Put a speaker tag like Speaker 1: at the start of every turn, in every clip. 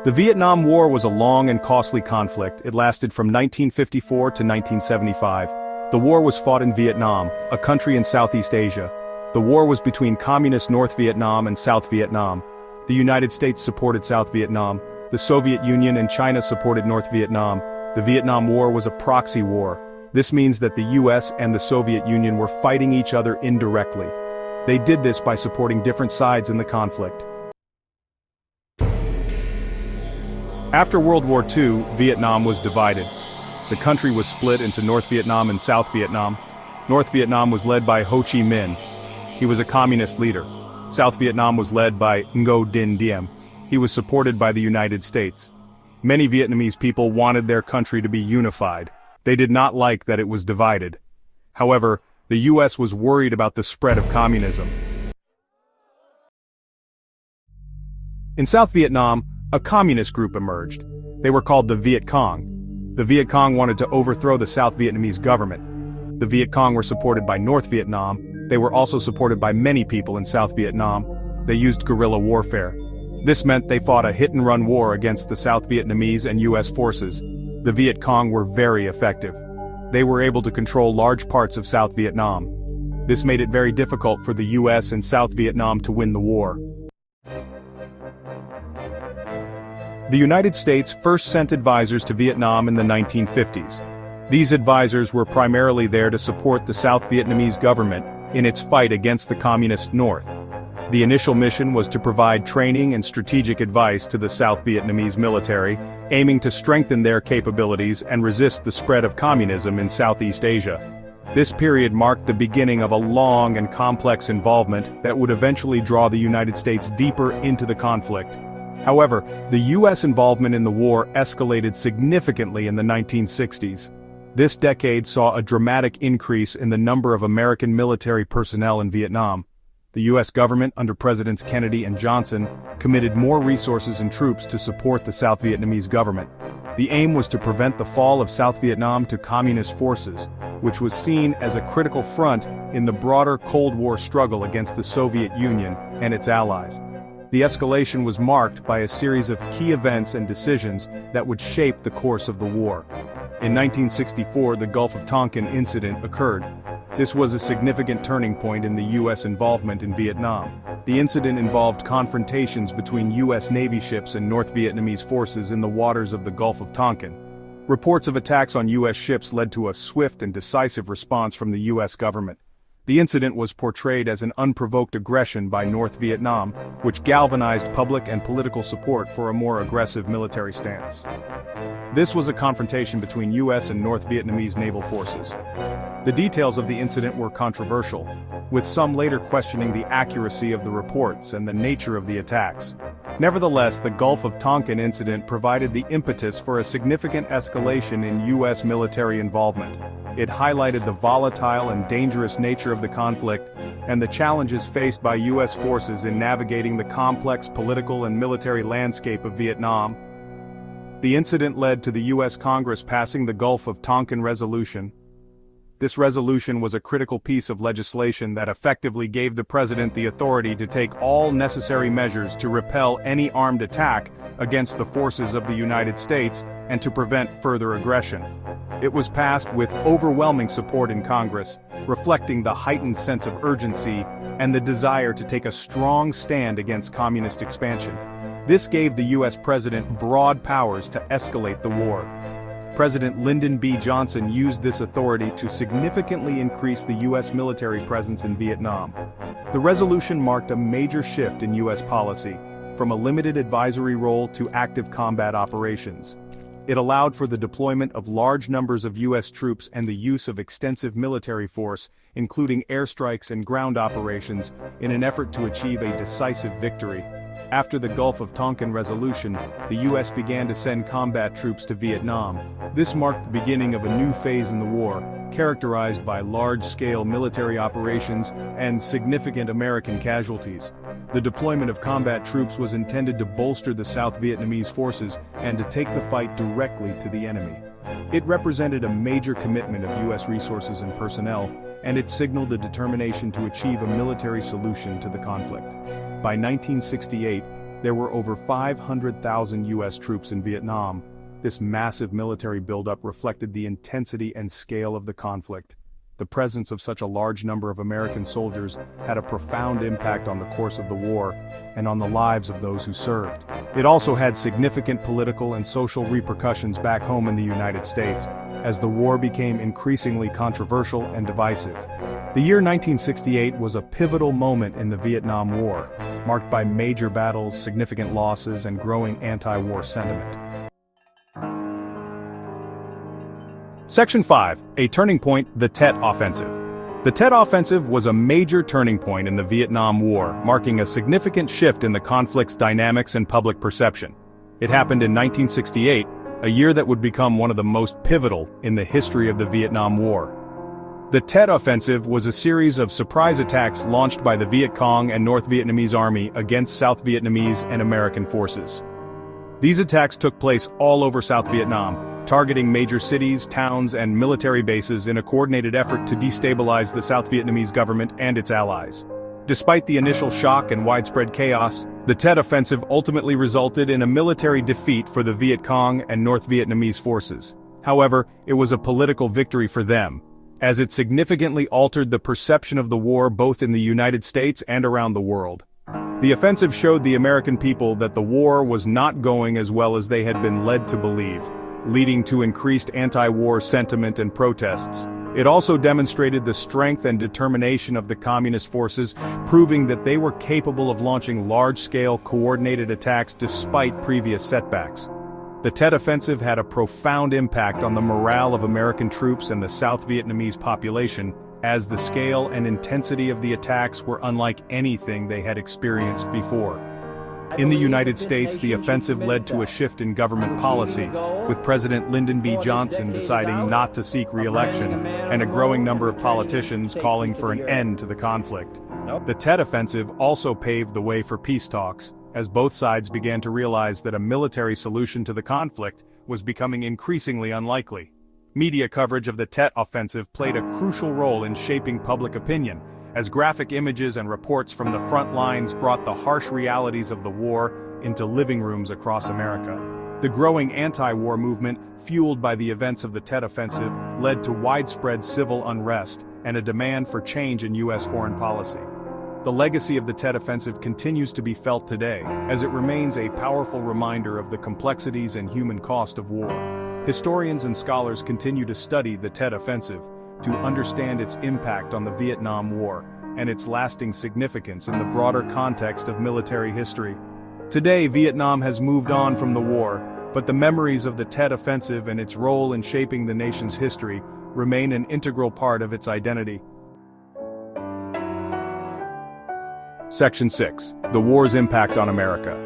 Speaker 1: The Vietnam War was a long and costly conflict. It lasted from 1954 to 1975. The war was fought in Vietnam, a country in Southeast Asia. The war was between Communist North Vietnam and South Vietnam. The United States supported South Vietnam. The Soviet Union and China supported North Vietnam. The Vietnam War was a proxy war. This means that the US and the Soviet Union were fighting each other indirectly. They did this by supporting different sides in the conflict. After World War II, Vietnam was divided. The country was split into North Vietnam and South Vietnam. North Vietnam was led by Ho Chi Minh. He was a communist leader. South Vietnam was led by Ngo Dinh Diem. He was supported by the United States. Many Vietnamese people wanted their country to be unified. They did not like that it was divided. However, the US was worried about the spread of communism. In South Vietnam, a communist group emerged. They were called the Viet Cong. The Viet Cong wanted to overthrow the South Vietnamese government. The Viet Cong were supported by North Vietnam. They were also supported by many people in South Vietnam. They used guerrilla warfare. This meant they fought a hit-and-run war against the South Vietnamese and US forces. The Viet Cong were very effective. They were able to control large parts of South Vietnam. This made it very difficult for the US and South Vietnam to win the war. The United States first sent advisors to Vietnam in the 1950s. These advisors were primarily there to support the South Vietnamese government in its fight against the Communist North. The initial mission was to provide training and strategic advice to the South Vietnamese military, aiming to strengthen their capabilities and resist the spread of communism in Southeast Asia. This period marked the beginning of a long and complex involvement that would eventually draw the United States deeper into the conflict. However, the US involvement in the war escalated significantly in the 1960s. This decade saw a dramatic increase in the number of American military personnel in Vietnam. The US government, under Presidents Kennedy and Johnson, committed more resources and troops to support the South Vietnamese government. The aim was to prevent the fall of South Vietnam to communist forces, which was seen as a critical front in the broader Cold War struggle against the Soviet Union and its allies. The escalation was marked by a series of key events and decisions that would shape the course of the war. In 1964, the Gulf of Tonkin incident occurred. This was a significant turning point in the US involvement in Vietnam. The incident involved confrontations between US Navy ships and North Vietnamese forces in the waters of the Gulf of Tonkin. Reports of attacks on US ships led to a swift and decisive response from the US government. The incident was portrayed as an unprovoked aggression by North Vietnam, which galvanized public and political support for a more aggressive military stance. This was a confrontation between US and North Vietnamese naval forces. The details of the incident were controversial, with some later questioning the accuracy of the reports and the nature of the attacks. Nevertheless, the Gulf of Tonkin incident provided the impetus for a significant escalation in US military involvement. It highlighted the volatile and dangerous nature of the conflict and the challenges faced by US forces in navigating the complex political and military landscape of Vietnam. The incident led to the US Congress passing the Gulf of Tonkin Resolution. This resolution was a critical piece of legislation that effectively gave the president the authority to take all necessary measures to repel any armed attack against the forces of the United States and to prevent further aggression. It was passed with overwhelming support in Congress, reflecting the heightened sense of urgency and the desire to take a strong stand against communist expansion. This gave the US president broad powers to escalate the war. President Lyndon B. Johnson used this authority to significantly increase the US military presence in Vietnam. The resolution marked a major shift in US policy, from a limited advisory role to active combat operations. It allowed for the deployment of large numbers of US troops and the use of extensive military force, including airstrikes and ground operations, in an effort to achieve a decisive victory. After the Gulf of Tonkin Resolution, the US began to send combat troops to Vietnam. This marked the beginning of a new phase in the war, characterized by large-scale military operations and significant American casualties. The deployment of combat troops was intended to bolster the South Vietnamese forces and to take the fight directly to the enemy. It represented a major commitment of US resources and personnel, and it signaled a determination to achieve a military solution to the conflict. By 1968, There were over 500,000 US troops in Vietnam. This massive military buildup reflected the intensity and scale of the conflict. The presence of such a large number of American soldiers had a profound impact on the course of the war and on the lives of those who served. It also had significant political and social repercussions back home in the United States, as the war became increasingly controversial and divisive. The year 1968 was a pivotal moment in the Vietnam War, marked by major battles, significant losses, and growing anti-war sentiment. Section 5. A turning point, the Tet Offensive. The Tet Offensive was a major turning point in the Vietnam War, marking a significant shift in the conflict's dynamics and public perception. It happened in 1968, a year that would become one of the most pivotal in the history of the Vietnam War. The Tet Offensive was a series of surprise attacks launched by the Viet Cong and North Vietnamese Army against South Vietnamese and American forces. These attacks took place all over South Vietnam, targeting major cities, towns, and military bases in a coordinated effort to destabilize the South Vietnamese government and its allies. Despite the initial shock and widespread chaos, the Tet Offensive ultimately resulted in a military defeat for the Viet Cong and North Vietnamese forces. However, it was a political victory for them, as it significantly altered the perception of the war both in the United States and around the world. The offensive showed the American people that the war was not going as well as they had been led to believe, leading to increased anti-war sentiment and protests. It also demonstrated the strength and determination of the communist forces, proving that they were capable of launching large-scale coordinated attacks despite previous setbacks. The Tet Offensive had a profound impact on the morale of American troops and the South Vietnamese population, as the scale and intensity of the attacks were unlike anything they had experienced before. In the United States, the offensive led to a shift in government policy, with President Lyndon B. Johnson deciding not to seek re-election, and a growing number of politicians calling for an end to the conflict. The Tet Offensive also paved the way for peace talks, as both sides began to realize that a military solution to the conflict was becoming increasingly unlikely. Media coverage of the Tet Offensive played a crucial role in shaping public opinion, as graphic images and reports from the front lines brought the harsh realities of the war into living rooms across America. The growing anti-war movement, fueled by the events of the Tet Offensive, led to widespread civil unrest and a demand for change in U.S. foreign policy. The legacy of the Tet Offensive continues to be felt today, as it remains a powerful reminder of the complexities and human cost of war. Historians and scholars continue to study the Tet Offensive to understand its impact on the Vietnam War and its lasting significance in the broader context of military history. Today, Vietnam has moved on from the war, but the memories of the Tet Offensive and its role in shaping the nation's history remain an integral part of its identity. Section 6. The war's impact on America.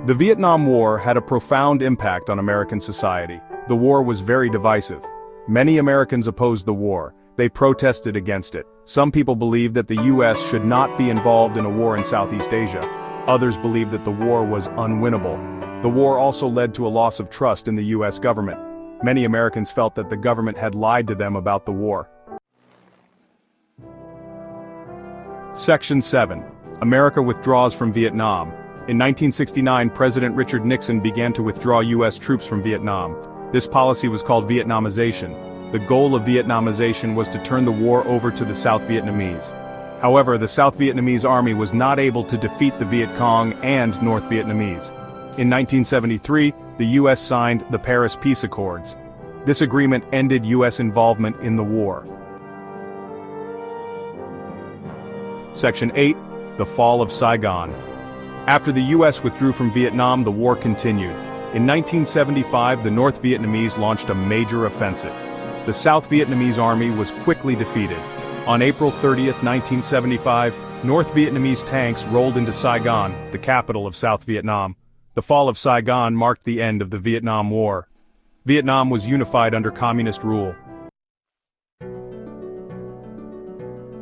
Speaker 1: The Vietnam War had a profound impact on American society. The war was very divisive. Many Americans opposed the war. They protested against it. Some people believed that the U.S. should not be involved in a war in Southeast Asia. Others believed that the war was unwinnable. The war also led to a loss of trust in the U.S. government. Many Americans felt that the government had lied to them about the war. Section 7. America withdraws from Vietnam. In 1969, President Richard Nixon began to withdraw U.S. troops from Vietnam. This policy was called Vietnamization. The goal of Vietnamization was to turn the war over to the South Vietnamese. However, the South Vietnamese army was not able to defeat the Viet Cong and North Vietnamese. In 1973, the U.S. signed the Paris Peace Accords. This agreement ended U.S. involvement in the war. Section 8. The Fall of Saigon. After the U.S. withdrew from Vietnam, the war continued. In 1975, the North Vietnamese launched a major offensive. The South Vietnamese army was quickly defeated. On April 30, 1975, North Vietnamese tanks rolled into Saigon, the capital of South Vietnam. The fall of Saigon marked the end of the Vietnam War. Vietnam was unified under communist rule.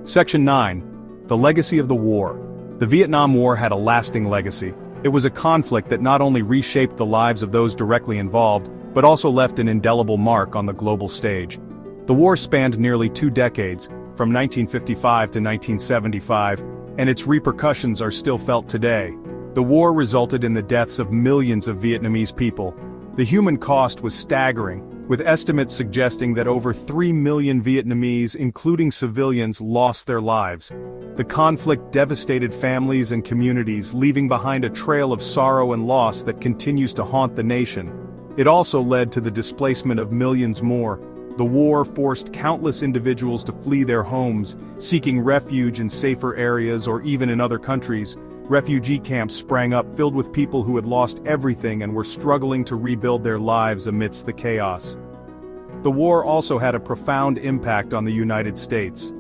Speaker 1: Section 9. The Legacy of the War. The Vietnam War had a lasting legacy. It was a conflict that not only reshaped the lives of those directly involved, but also left an indelible mark on the global stage. The war spanned nearly 2 decades, from 1955 to 1975, and its repercussions are still felt today. The war resulted in the deaths of millions of Vietnamese people. The human cost was staggering, with estimates suggesting that over 3 million Vietnamese, including civilians, lost their lives. The conflict devastated families and communities, leaving behind a trail of sorrow and loss that continues to haunt the nation. It also led to the displacement of millions more. The war forced countless individuals to flee their homes, seeking refuge in safer areas or even in other countries. Refugee camps sprang up filled with people who had lost everything and were struggling to rebuild their lives amidst the chaos. The war also had a profound impact on the United States.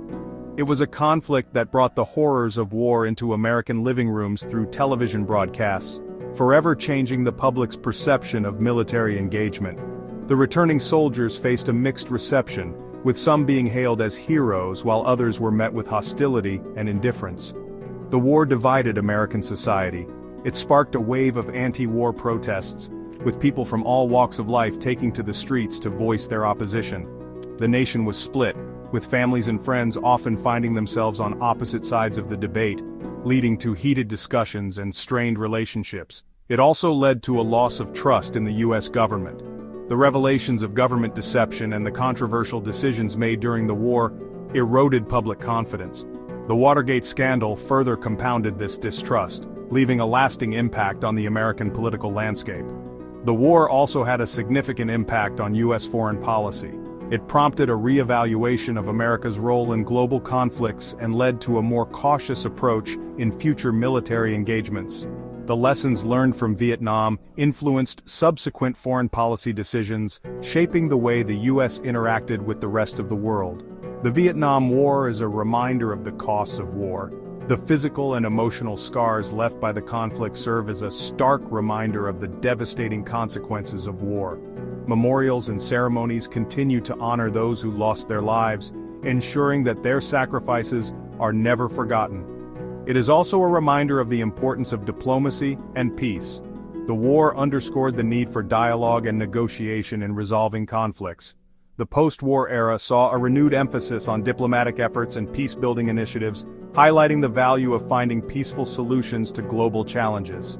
Speaker 1: It was a conflict that brought the horrors of war into American living rooms through television broadcasts, forever changing the public's perception of military engagement. The returning soldiers faced a mixed reception, with some being hailed as heroes while others were met with hostility and indifference. The war divided American society. It sparked a wave of anti-war protests, with people from all walks of life taking to the streets to voice their opposition. The nation was split, with families and friends often finding themselves on opposite sides of the debate, leading to heated discussions and strained relationships. It also led to a loss of trust in the U.S. government. The revelations of government deception and the controversial decisions made during the war eroded public confidence. The Watergate scandal further compounded this distrust, leaving a lasting impact on the American political landscape. The war also had a significant impact on U.S. foreign policy. It prompted a re-evaluation of America's role in global conflicts and led to a more cautious approach in future military engagements. The lessons learned from Vietnam influenced subsequent foreign policy decisions, shaping the way the U.S. interacted with the rest of the world. The Vietnam War is a reminder of the costs of war. The physical and emotional scars left by the conflict serve as a stark reminder of the devastating consequences of war. Memorials and ceremonies continue to honor those who lost their lives, ensuring that their sacrifices are never forgotten. It is also a reminder of the importance of diplomacy and peace. The war underscored the need for dialogue and negotiation in resolving conflicts. The post-war era saw a renewed emphasis on diplomatic efforts and peace-building initiatives, highlighting the value of finding peaceful solutions to global challenges.